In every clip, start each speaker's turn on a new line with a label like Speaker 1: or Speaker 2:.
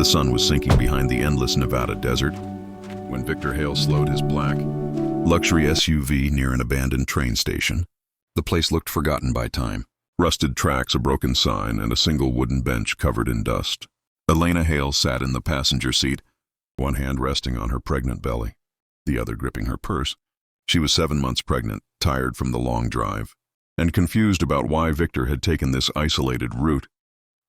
Speaker 1: The sun was sinking behind the endless Nevada desert when Victor Hale slowed his black, luxury SUV near an abandoned train station. The place looked forgotten by time. Rusted tracks, a broken sign, and a single wooden bench covered in dust. Elena Hale sat in the passenger seat, one hand resting on her pregnant belly, the other gripping her purse. She was 7 months pregnant, tired from the long drive, and confused about why Victor had taken this isolated route.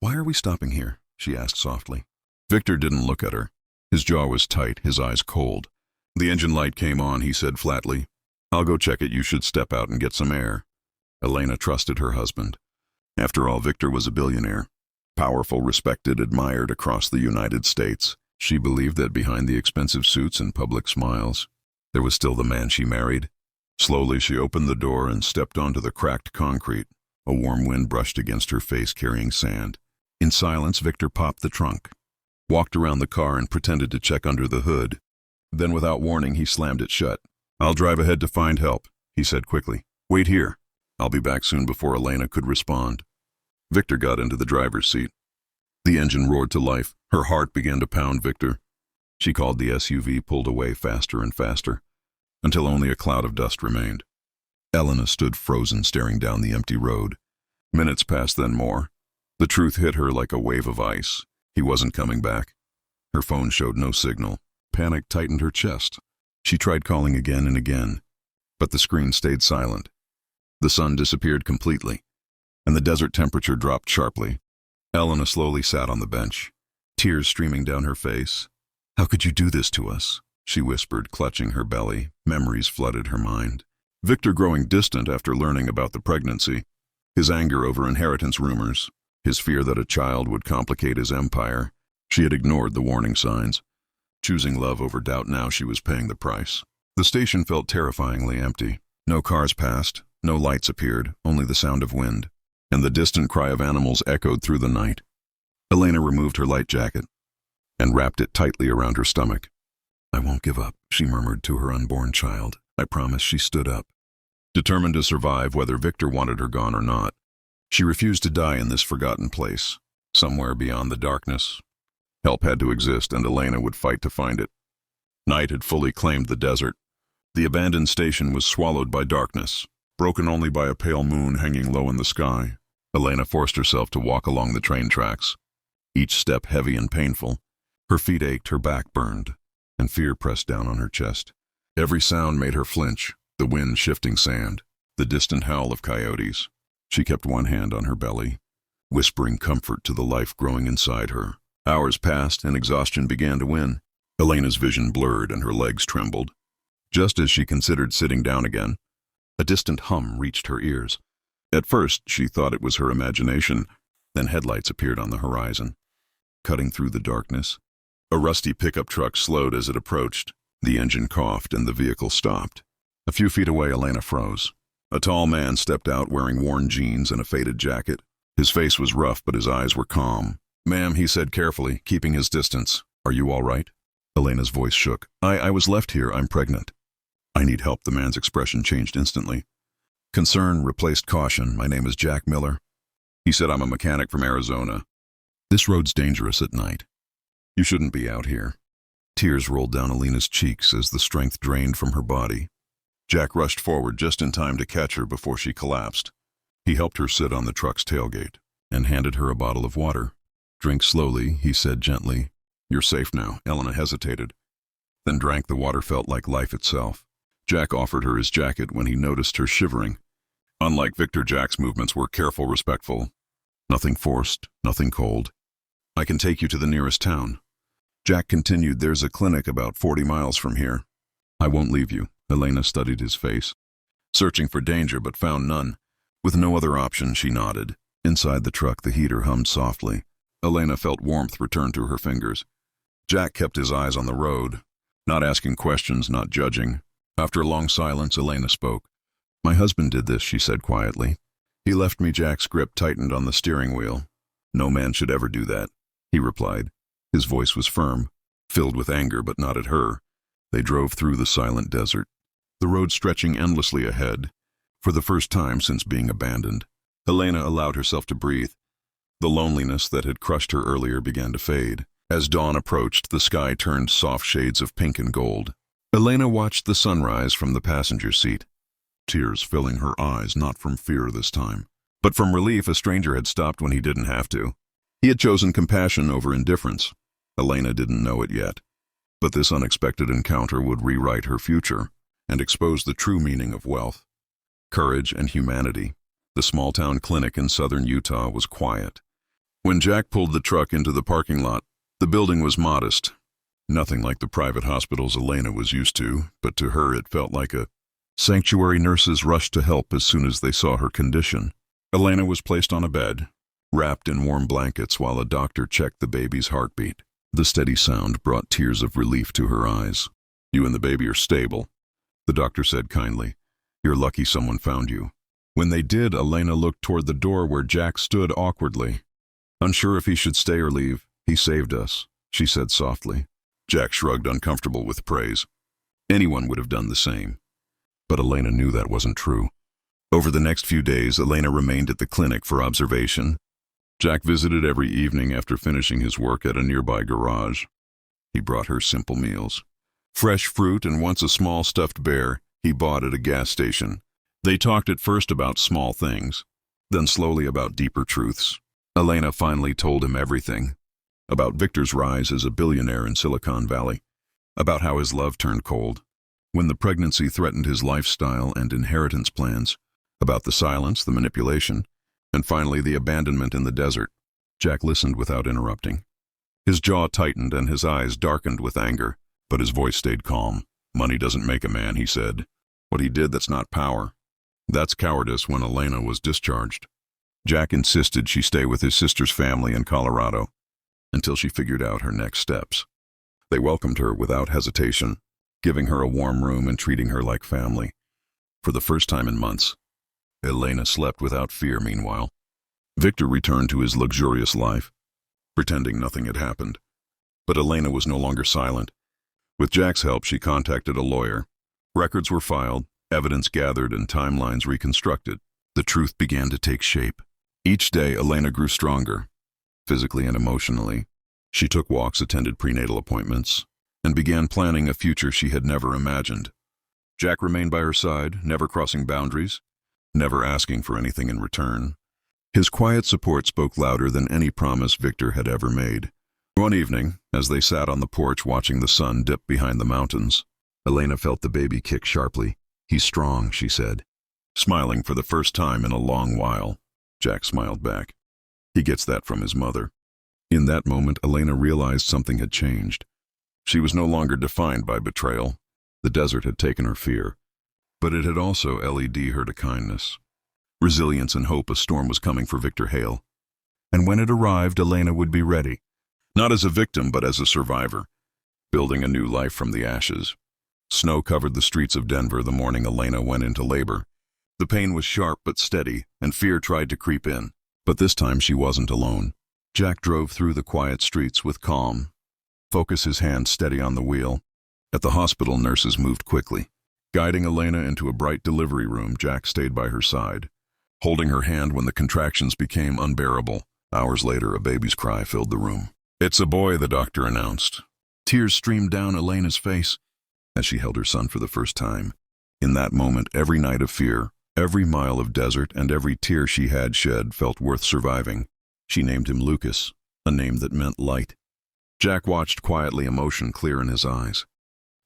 Speaker 1: "Why are we stopping here?" she asked softly. Victor didn't look at her. His jaw was tight, his eyes cold. "The engine light came on," he said flatly. "I'll go check it. You should step out and get some air." Elena trusted her husband. After all, Victor was a billionaire. Powerful, respected, admired across the United States. She believed that behind the expensive suits and public smiles, there was still the man she married. Slowly, she opened the door and stepped onto the cracked concrete. A warm wind brushed against her face, carrying sand. In silence, Victor popped the trunk, walked around the car and pretended to check under the hood. Then, without warning, he slammed it shut. "I'll drive ahead to find help," he said quickly. "Wait here. I'll be back soon." Before Elena could respond, Victor got into the driver's seat. The engine roared to life. Her heart began to pound. "Victor." She called. The SUV pulled away faster and faster, until only a cloud of dust remained. Elena stood frozen, staring down the empty road. Minutes passed, then more. The truth hit her like a wave of ice. He wasn't coming back. Her phone showed no signal. Panic tightened her chest. She tried calling again and again, but the screen stayed silent. The sun disappeared completely, and the desert temperature dropped sharply. Elena slowly sat on the bench, tears streaming down her face. "How could you do this to us?" she whispered, clutching her belly. Memories flooded her mind. Victor growing distant after learning about the pregnancy, his anger over inheritance rumors, his fear that a child would complicate his empire. She had ignored the warning signs. Choosing love over doubt, now she was paying the price. The station felt terrifyingly empty. No cars passed, no lights appeared, only the sound of wind, and the distant cry of animals echoed through the night. Elena removed her light jacket and wrapped it tightly around her stomach. "I won't give up," she murmured to her unborn child. "I promise." She stood up, determined to survive whether Victor wanted her gone or not. She refused to die in this forgotten place, somewhere beyond the darkness. Help had to exist, and Elena would fight to find it. Night had fully claimed the desert. The abandoned station was swallowed by darkness, broken only by a pale moon hanging low in the sky. Elena forced herself to walk along the train tracks, each step heavy and painful. Her feet ached, her back burned, and fear pressed down on her chest. Every sound made her flinch, the wind shifting sand, the distant howl of coyotes. She kept one hand on her belly, whispering comfort to the life growing inside her. Hours passed, and exhaustion began to win. Elena's vision blurred and her legs trembled. Just as she considered sitting down again, a distant hum reached her ears. At first, she thought it was her imagination. Then headlights appeared on the horizon, cutting through the darkness. A rusty pickup truck slowed as it approached. The engine coughed and the vehicle stopped. A few feet away, Elena froze. A tall man stepped out wearing worn jeans and a faded jacket. His face was rough, but his eyes were calm. "Ma'am," he said carefully, keeping his distance. "Are you all right?" Elena's voice shook. I was left here. I'm pregnant." "I need help." The man's expression changed instantly. Concern replaced caution. "My name is Jack Miller." He said, "I'm a mechanic from Arizona. This road's dangerous at night. You shouldn't be out here." Tears rolled down Elena's cheeks as the strength drained from her body. Jack rushed forward just in time to catch her before she collapsed. He helped her sit on the truck's tailgate and handed her a bottle of water. "Drink slowly," he said gently. "You're safe now." Elena hesitated, then drank. The water felt like life itself. Jack offered her his jacket when he noticed her shivering. Unlike Victor, Jack's movements were careful, respectful. Nothing forced, nothing cold. "I can take you to the nearest town." Jack continued, "There's a clinic about 40 miles from here." "I won't leave you." Elena studied his face, searching for danger but found none. With no other option, she nodded. Inside the truck, the heater hummed softly. Elena felt warmth return to her fingers. Jack kept his eyes on the road, not asking questions, not judging. After a long silence, Elena spoke. "My husband did this," she said quietly. "He left me." Jack's grip tightened on the steering wheel. "No man should ever do that," he replied. His voice was firm, filled with anger, but not at her. They drove through the silent desert, the road stretching endlessly ahead. For the first time since being abandoned, Elena allowed herself to breathe. The loneliness that had crushed her earlier began to fade. As dawn approached, the sky turned soft shades of pink and gold. Elena watched the sunrise from the passenger seat, tears filling her eyes, not from fear this time, but from relief a stranger had stopped when he didn't have to. He had chosen compassion over indifference. Elena didn't know it yet, but this unexpected encounter would rewrite her future and expose the true meaning of wealth, courage, and humanity. The small-town clinic in southern Utah was quiet. When Jack pulled the truck into the parking lot, the building was modest. Nothing like the private hospitals Elena was used to, but to her it felt like a sanctuary. Nurses rushed to help as soon as they saw her condition. Elena was placed on a bed, wrapped in warm blankets while a doctor checked the baby's heartbeat. The steady sound brought tears of relief to her eyes. "You and the baby are stable," the doctor said kindly. "You're lucky someone found you." When they did, Elena looked toward the door where Jack stood awkwardly. Unsure if he should stay or leave. "He saved us," she said softly. Jack shrugged, uncomfortable with praise. Anyone would have done the same. But Elena knew that wasn't true. Over the next few days, Elena remained at the clinic for observation. Jack visited every evening after finishing his work at a nearby garage. He brought her simple meals, fresh fruit and once a small stuffed bear he bought at a gas station. They talked at first about small things, then slowly about deeper truths. Elena finally told him everything. About Victor's rise as a billionaire in Silicon Valley. About how his love turned cold when the pregnancy threatened his lifestyle and inheritance plans. About the silence, the manipulation, and finally the abandonment in the desert. Jack listened without interrupting. His jaw tightened and his eyes darkened with anger, but his voice stayed calm. "Money doesn't make a man," he said. "What he did, that's not power. That's cowardice." When Elena was discharged, Jack insisted she stay with his sister's family in Colorado until she figured out her next steps. They welcomed her without hesitation, giving her a warm room and treating her like family. For the first time in months, Elena slept without fear. Meanwhile, Victor returned to his luxurious life, pretending nothing had happened. But Elena was no longer silent. With Jack's help, she contacted a lawyer. Records were filed, evidence gathered, and timelines reconstructed. The truth began to take shape. Each day, Elena grew stronger, physically and emotionally. She took walks, attended prenatal appointments, and began planning a future she had never imagined. Jack remained by her side, never crossing boundaries, never asking for anything in return. His quiet support spoke louder than any promise Victor had ever made. One evening, as they sat on the porch watching the sun dip behind the mountains, Elena felt the baby kick sharply. "He's strong," she said, smiling for the first time in a long while. Jack smiled back. "He gets that from his mother." In that moment, Elena realized something had changed. She was no longer defined by betrayal. The desert had taken her fear, but it had also led her to kindness, resilience, and hope. A storm was coming for Victor Hale. And when it arrived, Elena would be ready. Not as a victim, but as a survivor, building a new life from the ashes. Snow covered the streets of Denver the morning Elena went into labor. The pain was sharp but steady, and fear tried to creep in. But this time she wasn't alone. Jack drove through the quiet streets with calm, focus, his hand steady on the wheel. At the hospital, nurses moved quickly. Guiding Elena into a bright delivery room, Jack stayed by her side, holding her hand when the contractions became unbearable. Hours later, a baby's cry filled the room. "It's a boy," the doctor announced. Tears streamed down Elena's face as she held her son for the first time. In that moment, every night of fear, every mile of desert, and every tear she had shed felt worth surviving. She named him Lucas, a name that meant light. Jack watched quietly, emotion clear in his eyes.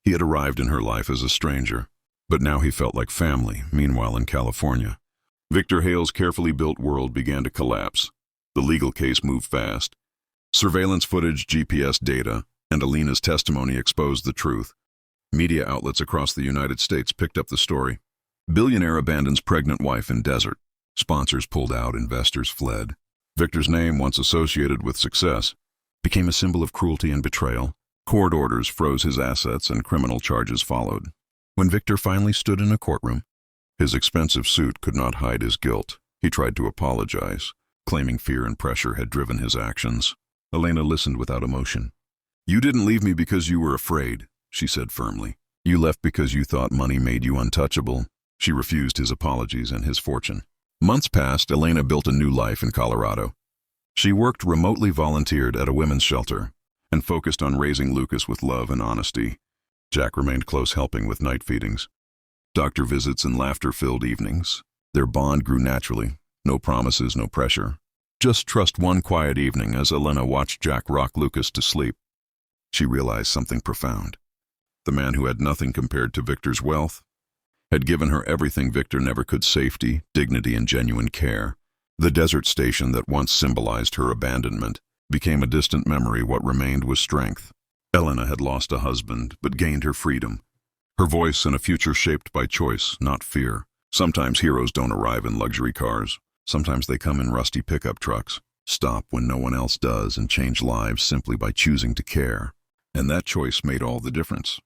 Speaker 1: He had arrived in her life as a stranger, but now he felt like family. Meanwhile, in California, Victor Hale's carefully built world began to collapse. The legal case moved fast. Surveillance footage, GPS data, and Elena's testimony exposed the truth. Media outlets across the United States picked up the story. Billionaire abandons pregnant wife in desert. Sponsors pulled out, investors fled. Victor's name, once associated with success, became a symbol of cruelty and betrayal. Court orders froze his assets and criminal charges followed. When Victor finally stood in a courtroom, his expensive suit could not hide his guilt. He tried to apologize, claiming fear and pressure had driven his actions. Elena listened without emotion. "You didn't leave me because you were afraid," she said firmly. "You left because you thought money made you untouchable." She refused his apologies and his fortune. Months passed. Elena built a new life in Colorado. She worked remotely, volunteered at a women's shelter, and focused on raising Lucas with love and honesty. Jack remained close, helping with night feedings, doctor visits, and laughter-filled evenings. Their bond grew naturally. No promises, no pressure. Just trust. One quiet evening, as Elena watched Jack rock Lucas to sleep, she realized something profound. The man who had nothing compared to Victor's wealth had given her everything Victor never could: safety, dignity, and genuine care. The desert station that once symbolized her abandonment became a distant memory. What remained was strength. Elena had lost a husband, but gained her freedom, her voice, and a future shaped by choice, not fear. Sometimes heroes don't arrive in luxury cars. Sometimes they come in rusty pickup trucks, stop when no one else does, and change lives simply by choosing to care. And that choice made all the difference.